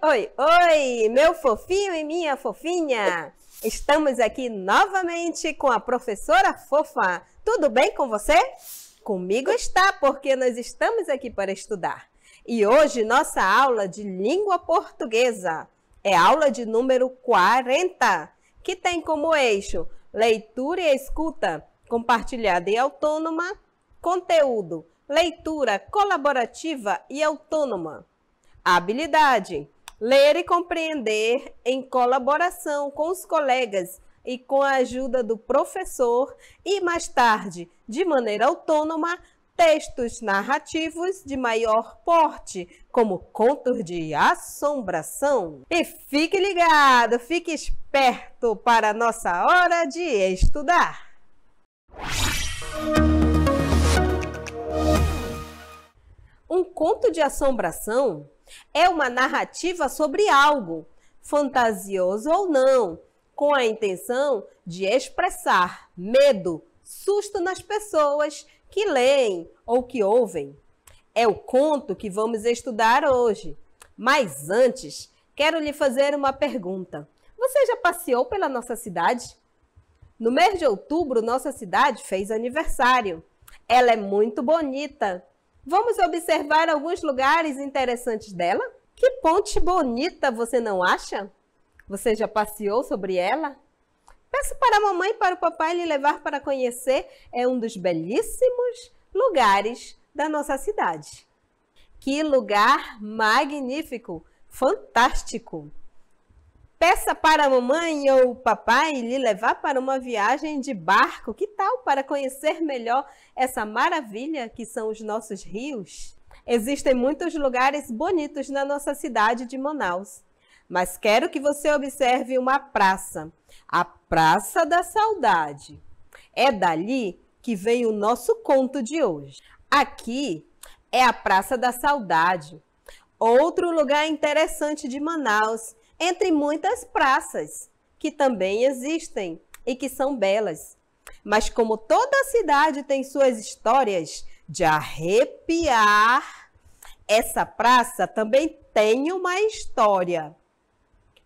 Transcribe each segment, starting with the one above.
Oi, oi, meu fofinho e minha fofinha! Estamos aqui novamente com a professora fofa. Tudo bem com você? Comigo está, porque nós estamos aqui para estudar. E hoje nossa aula de língua portuguesa é aula de número 40, que tem como eixo leitura e escuta compartilhada e autônoma, conteúdo, leitura colaborativa e autônoma, habilidade, ler e compreender em colaboração com os colegas e com a ajuda do professor e, mais tarde, de maneira autônoma, textos narrativos de maior porte, como contos de assombração. E fique ligado, fique esperto para a nossa hora de estudar. Um conto de assombração é uma narrativa sobre algo, fantasioso ou não, com a intenção de expressar medo, susto nas pessoas que leem ou que ouvem. É o conto que vamos estudar hoje. Mas antes, quero lhe fazer uma pergunta. Você já passeou pela nossa cidade? No mês de outubro, nossa cidade fez aniversário. Ela é muito bonita. Vamos observar alguns lugares interessantes dela? Que ponte bonita, você não acha? Você já passeou sobre ela? Peço para a mamãe e para o papai lhe levar para conhecer. É um dos belíssimos lugares da nossa cidade. Que lugar magnífico, fantástico! Peça para a mamãe ou o papai lhe levar para uma viagem de barco. Que tal para conhecer melhor essa maravilha que são os nossos rios? Existem muitos lugares bonitos na nossa cidade de Manaus. Mas quero que você observe uma praça, a Praça da Saudade. É dali que vem o nosso conto de hoje. Aqui é a Praça da Saudade, outro lugar interessante de Manaus, entre muitas praças que também existem e que são belas. Mas como toda cidade tem suas histórias de arrepiar, essa praça também tem uma história.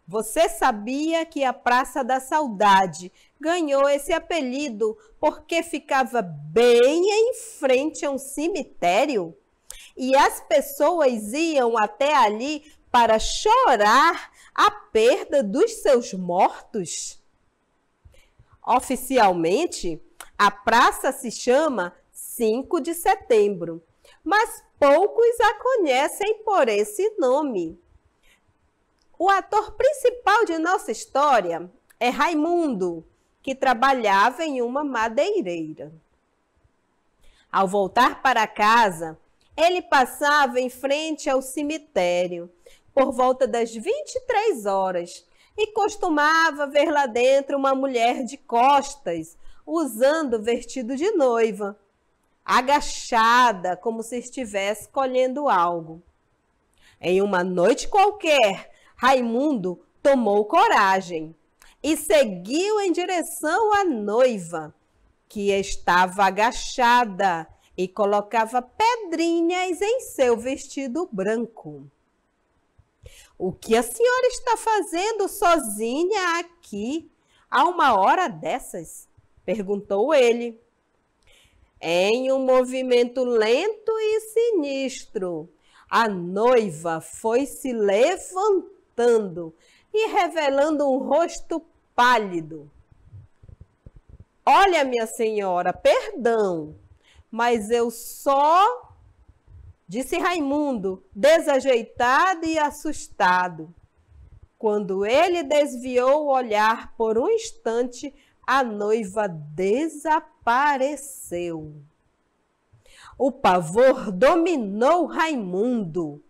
Você sabia que a Praça da Saudade ganhou esse apelido porque ficava bem em frente a um cemitério? E as pessoas iam até ali para chorar a perda dos seus mortos? Oficialmente, a praça se chama 5 de Setembro, mas poucos a conhecem por esse nome. O ator principal de nossa história é Raimundo, que trabalhava em uma madeireira. Ao voltar para casa, ele passava em frente ao cemitério por volta das 23 horas e costumava ver lá dentro uma mulher de costas, usando vestido de noiva, agachada como se estivesse colhendo algo. Em uma noite qualquer, Raimundo tomou coragem e seguiu em direção à noiva, que estava agachada e colocava pedrinhas em seu vestido branco. O que a senhora está fazendo sozinha aqui a uma hora dessas? Perguntou ele. Em um movimento lento e sinistro, a noiva foi se levantando e revelando um rosto pálido. Olha, minha senhora, perdão, mas eu só... Disse Raimundo, desajeitado e assustado. Quando ele desviou o olhar por um instante, a noiva desapareceu. O pavor dominou Raimundo.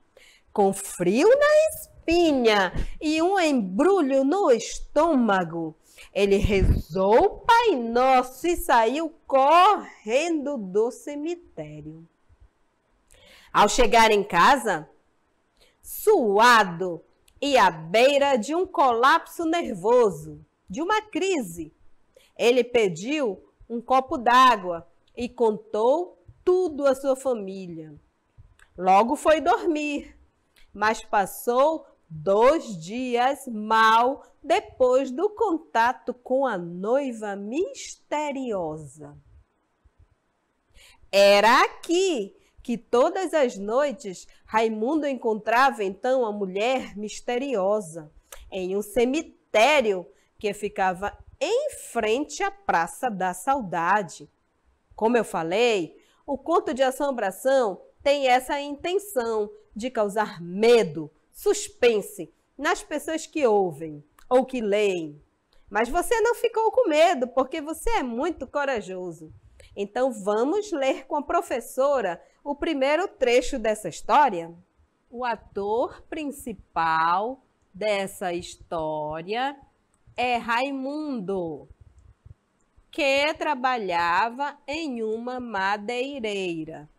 Com frio na espinha e um embrulho no estômago, ele rezou o Pai Nosso e saiu correndo do cemitério. Ao chegar em casa, suado e à beira de um colapso nervoso, de uma crise, ele pediu um copo d'água e contou tudo à sua família. Logo foi dormir, mas passou 2 dias mal depois do contato com a noiva misteriosa. Era aqui que todas as noites Raimundo encontrava então a mulher misteriosa, em um cemitério que ficava em frente à Praça da Saudade. Como eu falei, o conto de assombração tem essa intenção de causar medo, suspense nas pessoas que ouvem ou que leem. Mas você não ficou com medo, porque você é muito corajoso. Então vamos ler com a professora o primeiro trecho dessa história? O ator principal dessa história é Raimundo, que trabalhava em uma madeireira.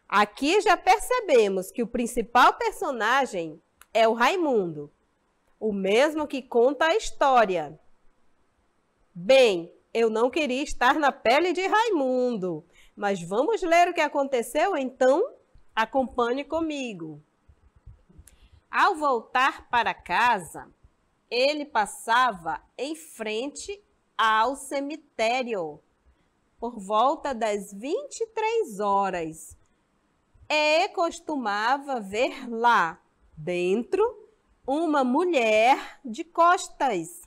Aqui já percebemos que o principal personagem é o Raimundo, o mesmo que conta a história. Bem, eu não queria estar na pele de Raimundo, mas vamos ler o que aconteceu então? Acompanhe comigo. Ao voltar para casa, ele passava em frente ao cemitério por volta das 23 horas e costumava ver lá dentro uma mulher de costas,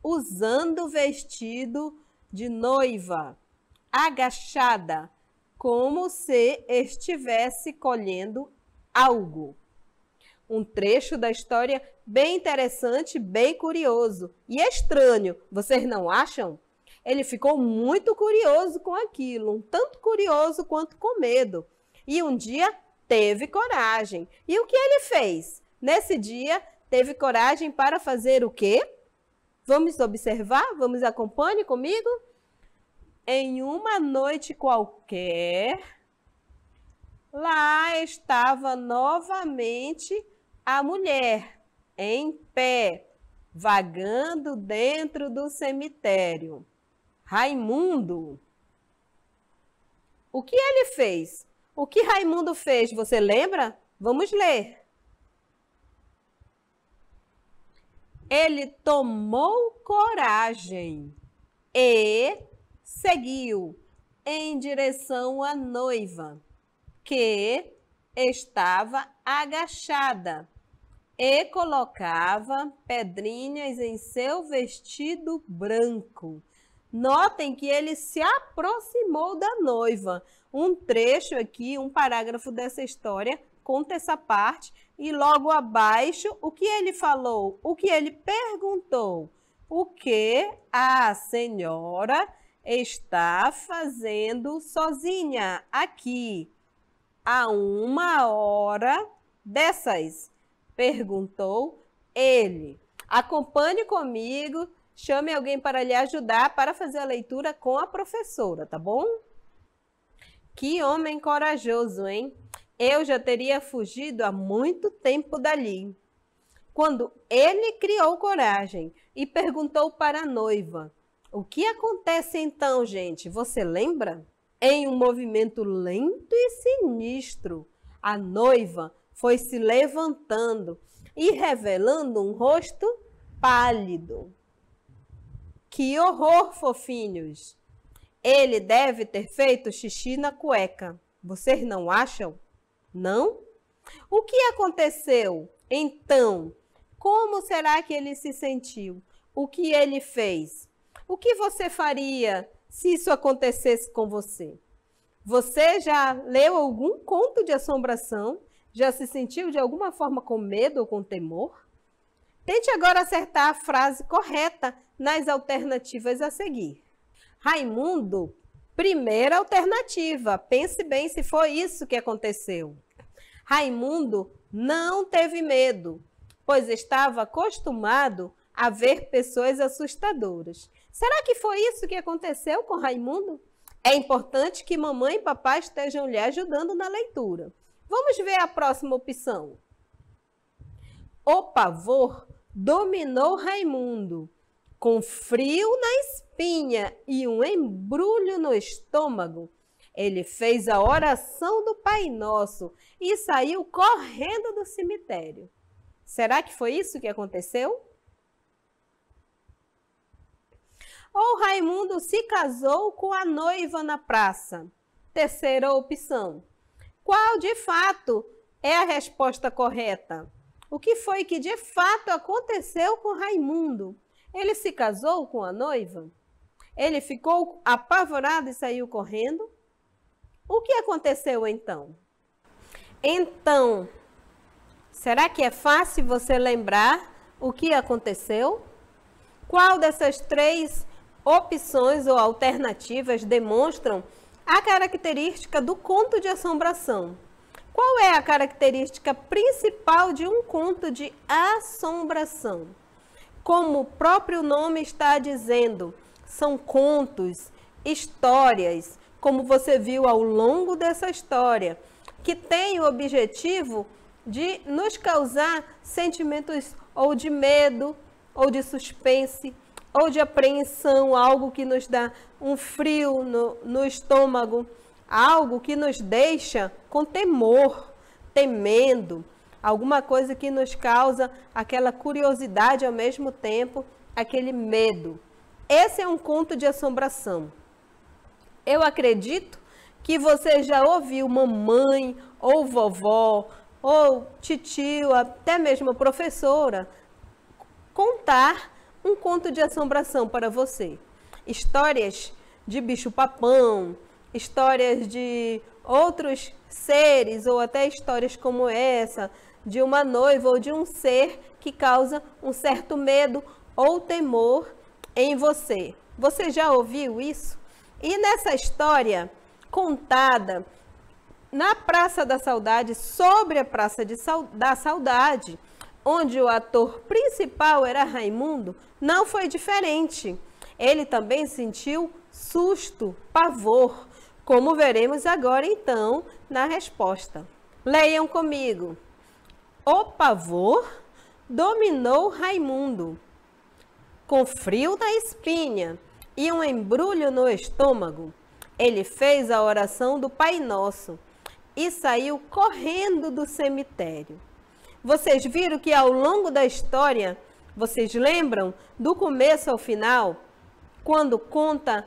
usando vestido de noiva, agachada, como se estivesse colhendo algo. Um trecho da história bem interessante, bem curioso e estranho, vocês não acham? Ele ficou muito curioso com aquilo, um tanto curioso quanto com medo. E um dia teve coragem. E o que ele fez? Nesse dia, teve coragem para fazer o quê? Vamos observar? Vamos acompanhe comigo? Em uma noite qualquer, lá estava novamente a mulher, em pé, vagando dentro do cemitério. Raimundo. O que ele fez? O que Raimundo fez? Você lembra? Vamos ler. Ele tomou coragem e seguiu em direção à noiva, que estava agachada e colocava pedrinhas em seu vestido branco. Notem que ele se aproximou da noiva. Um trecho aqui, um parágrafo dessa história conta essa parte e logo abaixo o que ele falou, o que ele perguntou, o que a senhora está fazendo sozinha aqui a 1 hora dessas? Perguntou ele. Acompanhe comigo, chame alguém para lhe ajudar para fazer a leitura com a professora, tá bom? Que homem corajoso, hein? Eu já teria fugido há muito tempo dali. Quando ele criou coragem e perguntou para a noiva, o que acontece então, gente? Você lembra? Em um movimento lento e sinistro, a noiva foi se levantando e revelando um rosto pálido. Que horror, fofinhos! Ele deve ter feito xixi na cueca. Vocês não acham? Não? O que aconteceu? Então, como será que ele se sentiu? O que ele fez? O que você faria se isso acontecesse com você? Você já leu algum conto de assombração? Já se sentiu de alguma forma com medo ou com temor? Tente agora acertar a frase correta nas alternativas a seguir. Raimundo, primeira alternativa. Pense bem se foi isso que aconteceu. Raimundo não teve medo, pois estava acostumado a ver pessoas assustadoras. Será que foi isso que aconteceu com Raimundo? É importante que mamãe e papai estejam lhe ajudando na leitura. Vamos ver a próxima opção. O pavor dominou Raimundo. Com frio na espinha e um embrulho no estômago, Ele fez a oração do Pai Nosso e saiu correndo do cemitério. Será que foi isso que aconteceu? Ou Raimundo se casou com a noiva na praça? Terceira opção. Qual de fato é a resposta correta? O que foi que de fato aconteceu com Raimundo? Ele se casou com a noiva? Ele ficou apavorado e saiu correndo? O que aconteceu então? Então, será que é fácil você lembrar o que aconteceu? Qual dessas três opções ou alternativas demonstram a característica do conto de assombração? Qual é a característica principal de um conto de assombração? Como o próprio nome está dizendo, são contos, histórias, como você viu ao longo dessa história, que tem o objetivo de nos causar sentimentos ou de medo, ou de suspense, ou de apreensão, algo que nos dá um frio no estômago, algo que nos deixa com temor, temendo, alguma coisa que nos causa aquela curiosidade ao mesmo tempo, aquele medo. Esse é um conto de assombração. Eu acredito que você já ouviu mamãe, ou vovó, ou titio, até mesmo professora, contar um conto de assombração para você. Histórias de bicho-papão, histórias de outros seres, ou até histórias como essa, de uma noiva ou de um ser que causa um certo medo ou temor em você. Você já ouviu isso? E nessa história contada na Praça da Saudade, sobre a Praça da Saudade, onde o ator principal era Raimundo, não foi diferente. Ele também sentiu susto, pavor, como veremos agora então na resposta. Leiam comigo. O pavor dominou Raimundo. Com frio na espinha e um embrulho no estômago, ele fez a oração do Pai Nosso e saiu correndo do cemitério. Vocês viram que ao longo da história, vocês lembram do começo ao final, quando conta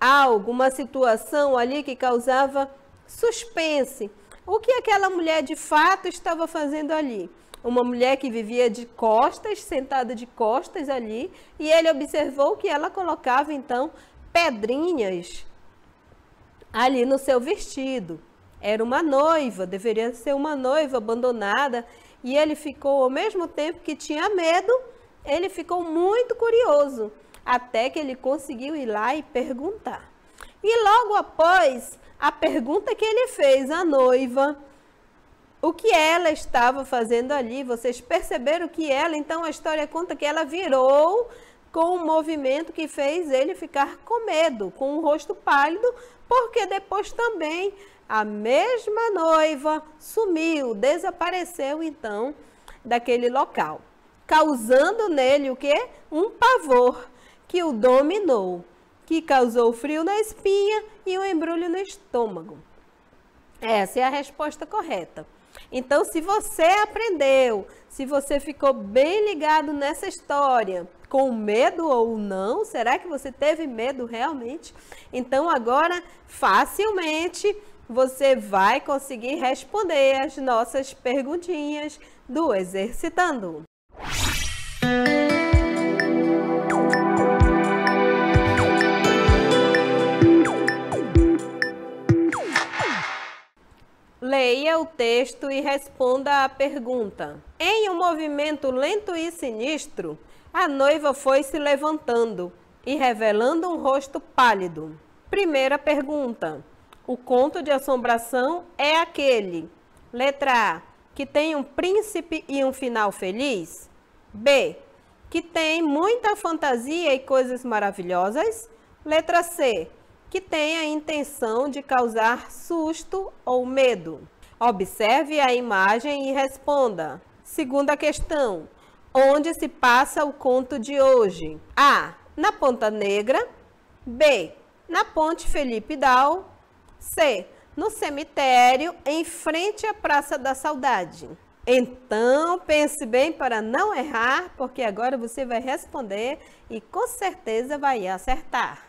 algo, uma situação ali que causava suspense. O que aquela mulher de fato estava fazendo ali? Uma mulher que vivia de costas, sentada de costas ali, e ele observou que ela colocava então pedrinhas ali no seu vestido. Era uma noiva, deveria ser uma noiva abandonada, e ele ficou, ao mesmo tempo que tinha medo, ele ficou muito curioso, até que ele conseguiu ir lá e perguntar. E logo após a pergunta que ele fez à noiva, o que ela estava fazendo ali, vocês perceberam que ela, então a história conta que ela virou com um movimento que fez ele ficar com medo, com o rosto pálido, porque depois também a mesma noiva sumiu, desapareceu então daquele local, causando nele o quê? Um pavor que o dominou, que causou frio na espinha e um embrulho no estômago. Essa é a resposta correta. Então, se você aprendeu, se você ficou bem ligado nessa história, com medo ou não, será que você teve medo realmente? Então, agora, facilmente, você vai conseguir responder as nossas perguntinhas do Exercitando. Leia o texto e responda à pergunta. Em um movimento lento e sinistro, a noiva foi se levantando e revelando um rosto pálido. Primeira pergunta. O conto de assombração é aquele, letra A, que tem um príncipe e um final feliz? B, que tem muita fantasia e coisas maravilhosas? Letra C, que tem a intenção de causar susto ou medo. Observe a imagem e responda. Segunda questão. Onde se passa o conto de hoje? A, na Ponta Negra. B, na Ponte Felipe Dal. C. No cemitério, em frente à Praça da Saudade. Então, pense bem para não errar, porque agora você vai responder e com certeza vai acertar.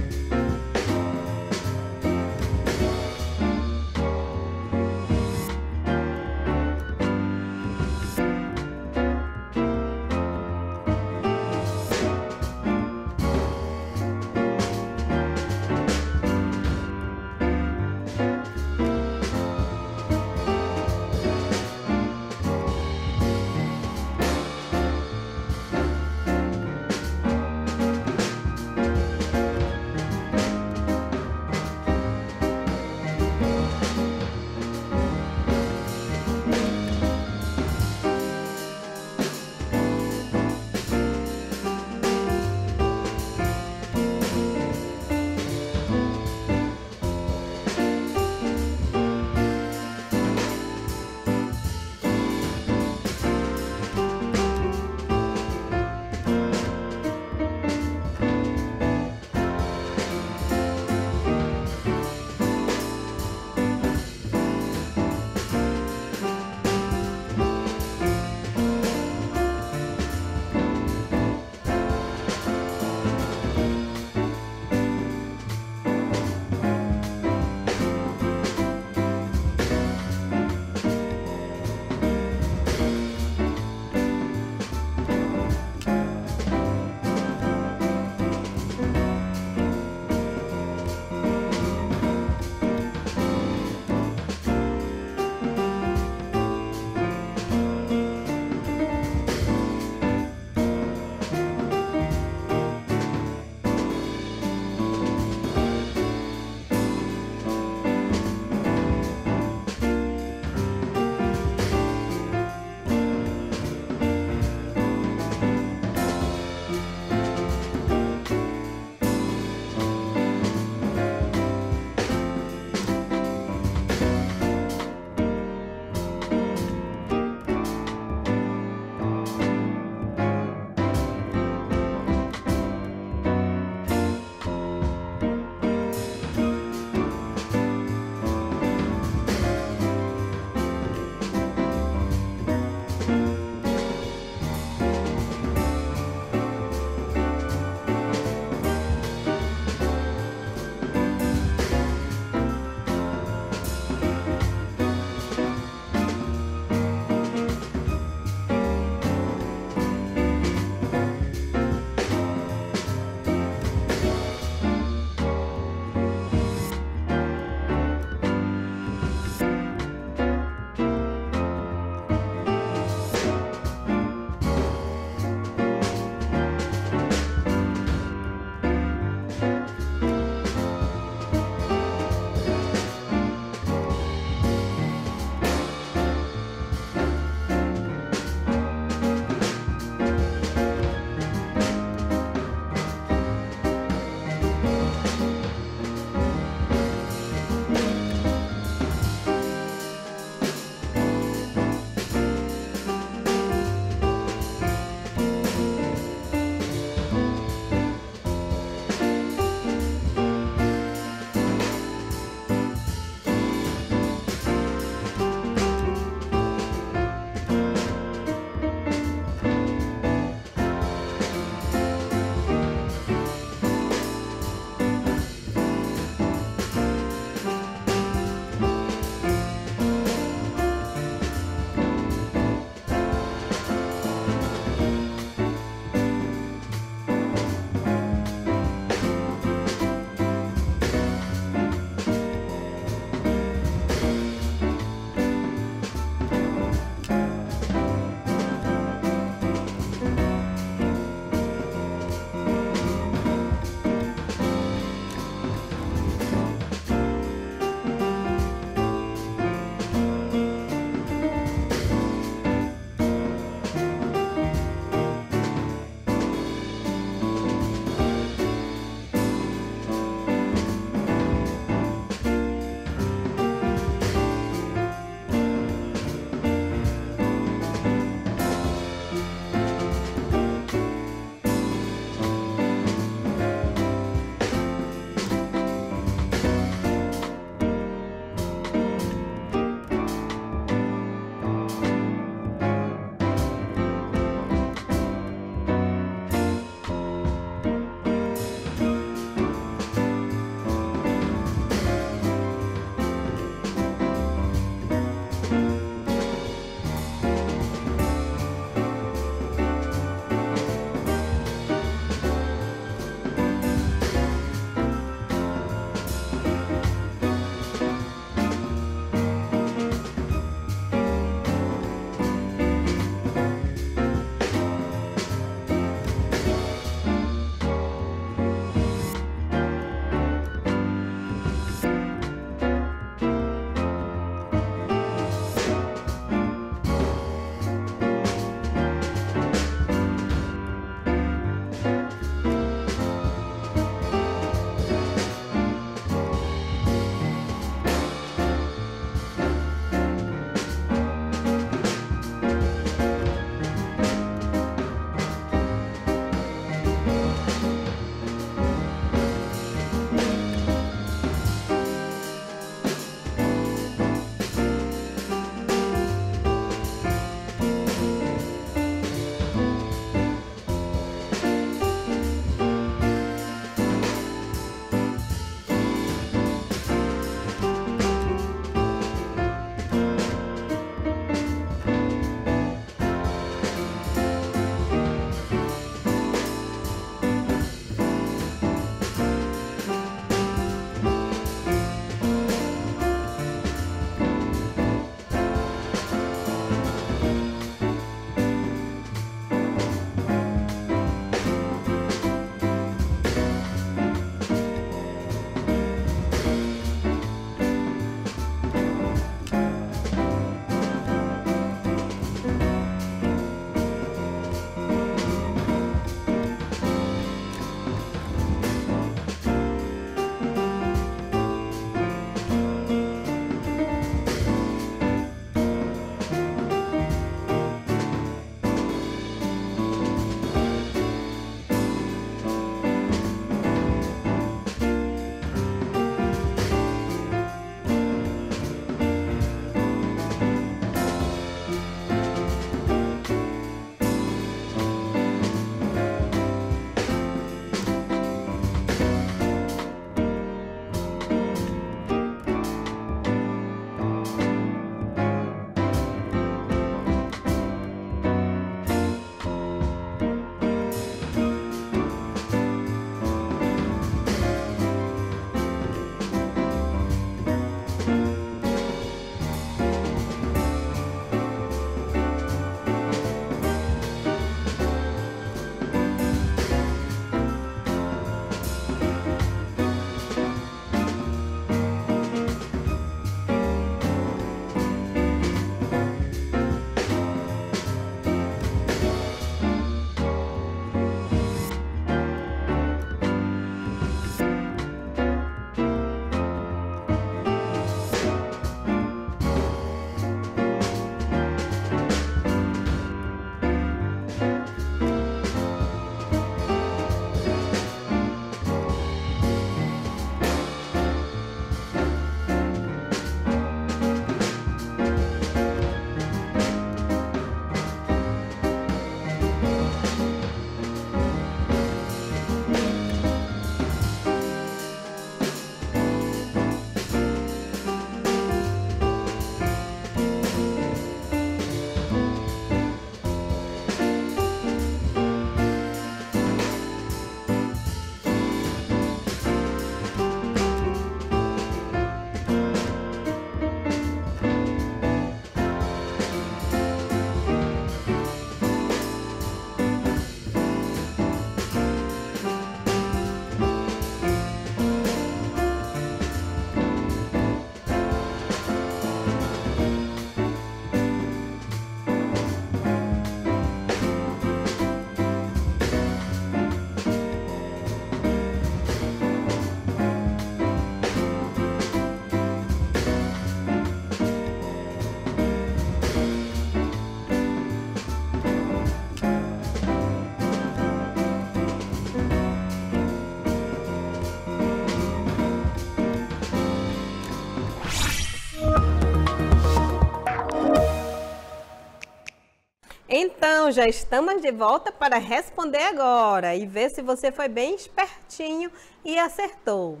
Então, já estamos de volta para responder agora e ver se você foi bem espertinho e acertou.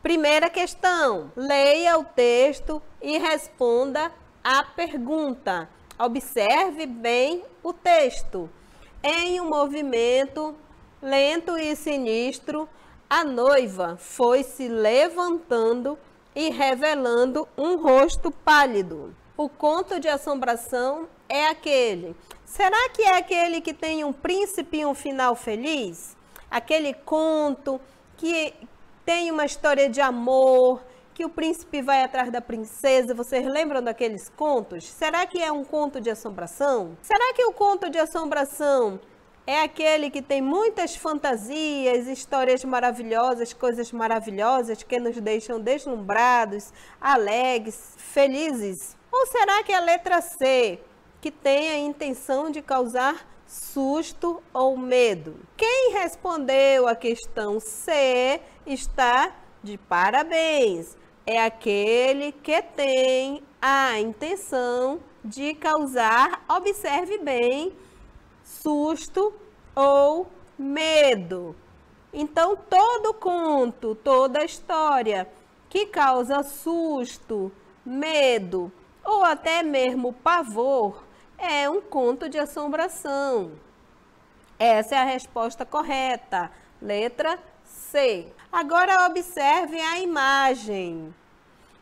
Primeira questão, leia o texto e responda a pergunta. Observe bem o texto. Em um movimento lento e sinistro, a noiva foi se levantando e revelando um rosto pálido. O conto de assombração é aquele. Será que é aquele que tem um príncipe e um final feliz? Aquele conto que tem uma história de amor, que o príncipe vai atrás da princesa. Vocês lembram daqueles contos? Será que é um conto de assombração? Será que o conto de assombração é aquele que tem muitas fantasias, histórias maravilhosas, coisas maravilhosas que nos deixam deslumbrados, alegres, felizes? Ou será que é a letra C, que tem a intenção de causar susto ou medo? Quem respondeu a questão C está de parabéns. É aquele que tem a intenção de causar, observe bem, susto ou medo. Então, todo conto, toda história que causa susto, medo ou até mesmo pavor é um conto de assombração. Essa é a resposta correta, letra C. Agora observe a imagem.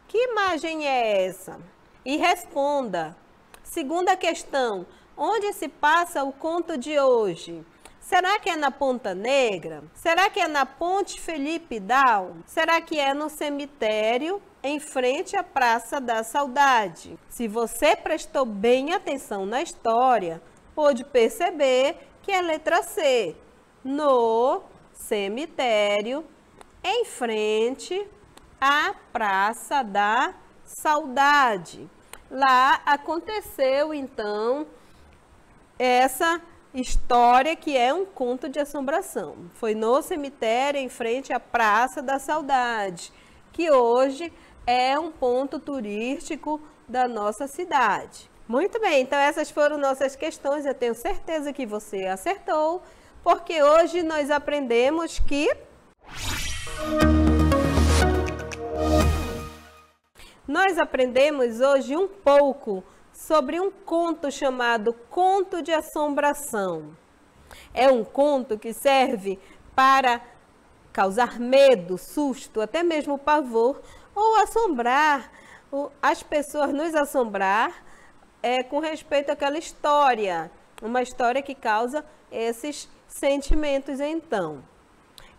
Que imagem é essa? E responda. Segunda questão, onde se passa o conto de hoje? Será que é na Ponta Negra? Será que é na Ponte Felipe Dal? Será que é no cemitério em frente à Praça da Saudade? Se você prestou bem atenção na história, pôde perceber que é a letra C, no cemitério em frente à Praça da Saudade. Lá aconteceu então essa história que é um conto de assombração. Foi no cemitério em frente à Praça da Saudade, que hoje é um ponto turístico da nossa cidade. Muito bem, então essas foram nossas questões. Eu tenho certeza que você acertou, porque hoje nós aprendemos que hoje um pouco sobre um conto chamado Conto de Assombração. É um conto que serve para causar medo, susto, até mesmo pavor, ou assombrar, as pessoas nos assombrar com respeito àquela história. Uma história que causa esses sentimentos, então.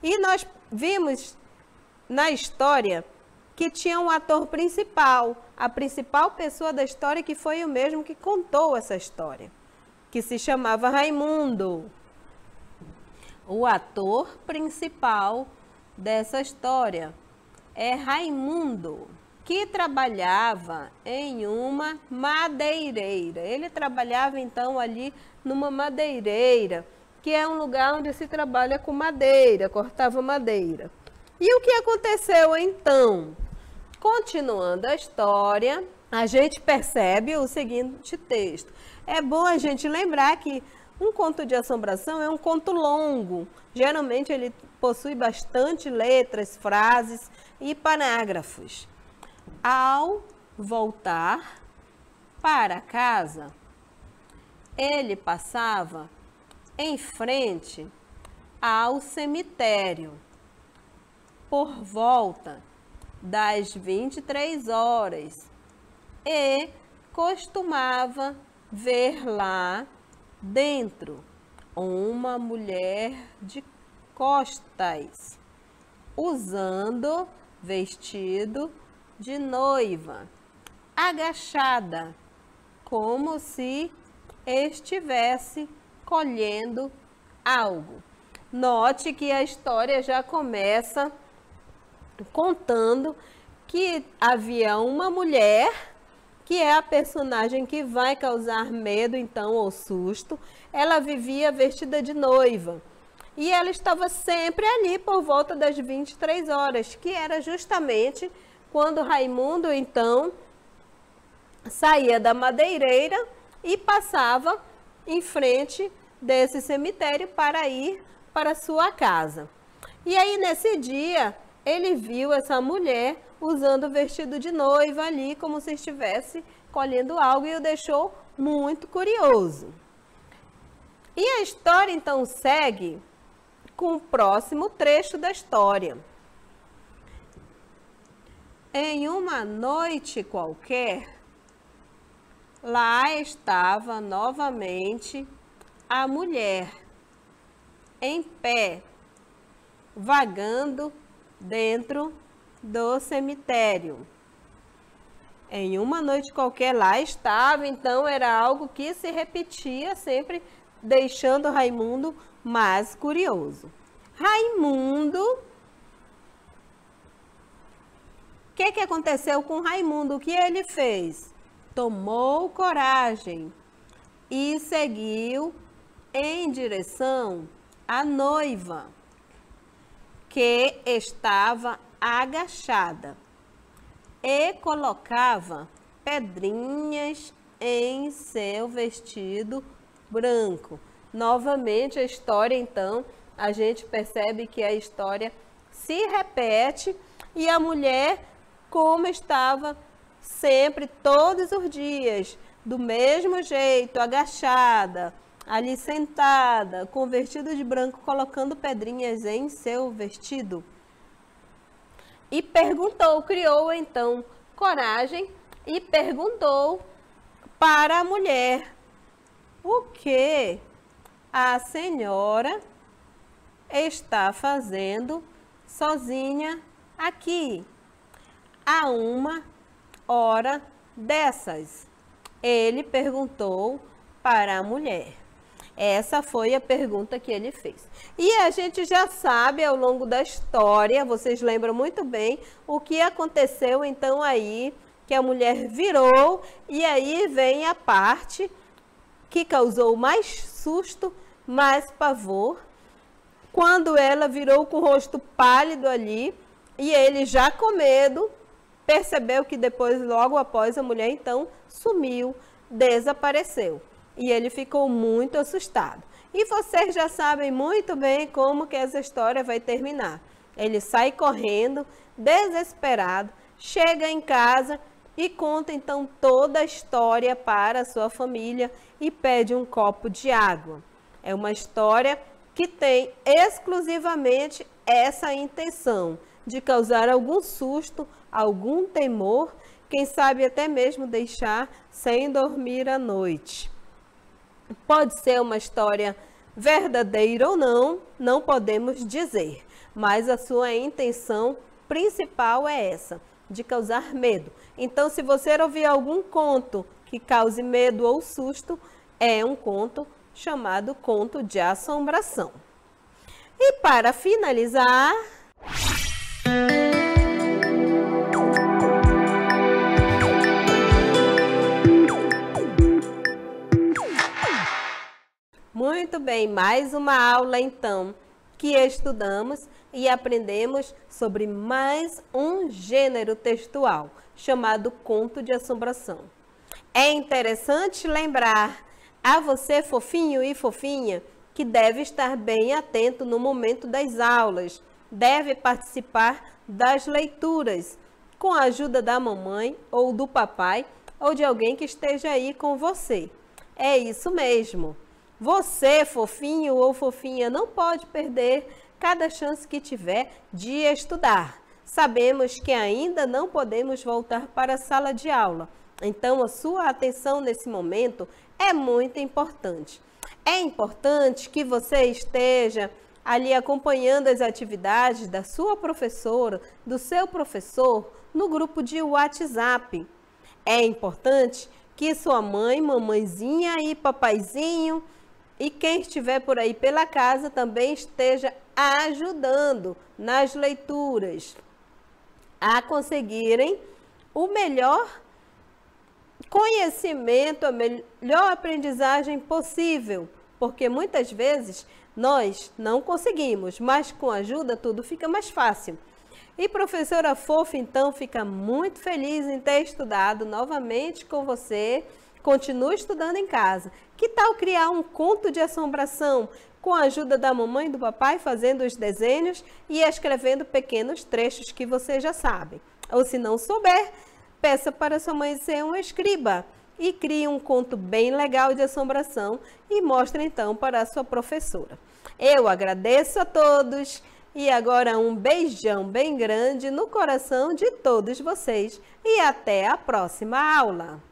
E nós vimos na história que tinha um ator principal, a principal pessoa da história, que foi o mesmo que contou essa história, que se chamava Raimundo. O ator principal dessa história é Raimundo, que trabalhava em uma madeireira. Ele trabalhava então ali numa madeireira, que é um lugar onde se trabalha com madeira, cortava madeira. E o que aconteceu então? Continuando a história, a gente percebe o seguinte texto. É bom a gente lembrar que um conto de assombração é um conto longo. Geralmente ele possui bastante letras, frases e parágrafos. Ao voltar para casa, ele passava em frente ao cemitério por volta das 23 horas e costumava ver lá dentro uma mulher de costas, usando vestido de noiva, agachada, como se estivesse colhendo algo. Note que a história já começa contando que havia uma mulher, que é a personagem que vai causar medo, então, ou susto. Ela vivia vestida de noiva. E ela estava sempre ali por volta das 23 horas, que era justamente quando Raimundo, então, saía da madeireira e passava em frente desse cemitério para ir para sua casa. E aí, nesse dia, ele viu essa mulher usando o vestido de noiva ali, como se estivesse colhendo algo, e o deixou muito curioso. E a história, então, segue com o próximo trecho da história. Em uma noite qualquer, lá estava novamente a mulher, em pé, vagando dentro do cemitério. Em uma noite qualquer, lá estava, então era algo que se repetia sempre, deixando Raimundo mais curioso. Raimundo, o que aconteceu com Raimundo? O que ele fez? Tomou coragem e seguiu em direção à noiva, que estava agachada, e colocava pedrinhas em seu vestido branco. Novamente a história, então, a gente percebe que a história se repete e a mulher, como estava sempre, todos os dias, do mesmo jeito, agachada, ali sentada, com vestido de branco, colocando pedrinhas em seu vestido. E perguntou, criou então coragem e perguntou para a mulher: o que a senhora está fazendo sozinha aqui a uma hora dessas? Ele perguntou para a mulher. Essa foi a pergunta que ele fez. E a gente já sabe ao longo da história, vocês lembram muito bem, o que aconteceu então aí, que a mulher virou, e aí vem a parte que causou mais susto, mais pavor, quando ela virou com o rosto pálido ali, e ele já com medo, percebeu que depois, logo após, a mulher então sumiu, desapareceu. E ele ficou muito assustado. E vocês já sabem muito bem como que essa história vai terminar. Ele sai correndo, desesperado, chega em casa e conta então toda a história para a sua família e pede um copo de água. É uma história que tem exclusivamente essa intenção de causar algum susto, algum temor, quem sabe até mesmo deixar sem dormir à noite. Pode ser uma história verdadeira ou não, não podemos dizer, mas a sua intenção principal é essa, de causar medo. Então, se você ouvir algum conto que cause medo ou susto, é um conto chamado conto de assombração. E para finalizar, muito bem, mais uma aula então que estudamos e aprendemos sobre mais um gênero textual chamado conto de assombração. É interessante lembrar a você, fofinho e fofinha, que deve estar bem atento no momento das aulas, deve participar das leituras com a ajuda da mamãe ou do papai ou de alguém que esteja aí com você. É isso mesmo. Você, fofinho ou fofinha, não pode perder cada chance que tiver de estudar. Sabemos que ainda não podemos voltar para a sala de aula, então a sua atenção nesse momento é muito importante. É importante que você esteja ali acompanhando as atividades da sua professora, do seu professor, no grupo de WhatsApp. É importante que sua mãe, mamãezinha e papaizinho e quem estiver por aí pela casa também esteja ajudando nas leituras a conseguirem o melhor conhecimento, a melhor aprendizagem possível, porque muitas vezes nós não conseguimos, mas com ajuda tudo fica mais fácil. E professora fofa, então, fica muito feliz em ter estudado novamente com você Continue estudando em casa. Que tal criar um conto de assombração com a ajuda da mamãe e do papai, fazendo os desenhos e escrevendo pequenos trechos que você já sabe? Ou se não souber, peça para sua mãe ser um escriba e crie um conto bem legal de assombração e mostre então para a sua professora. Eu agradeço a todos e agora um beijão bem grande no coração de todos vocês e até a próxima aula!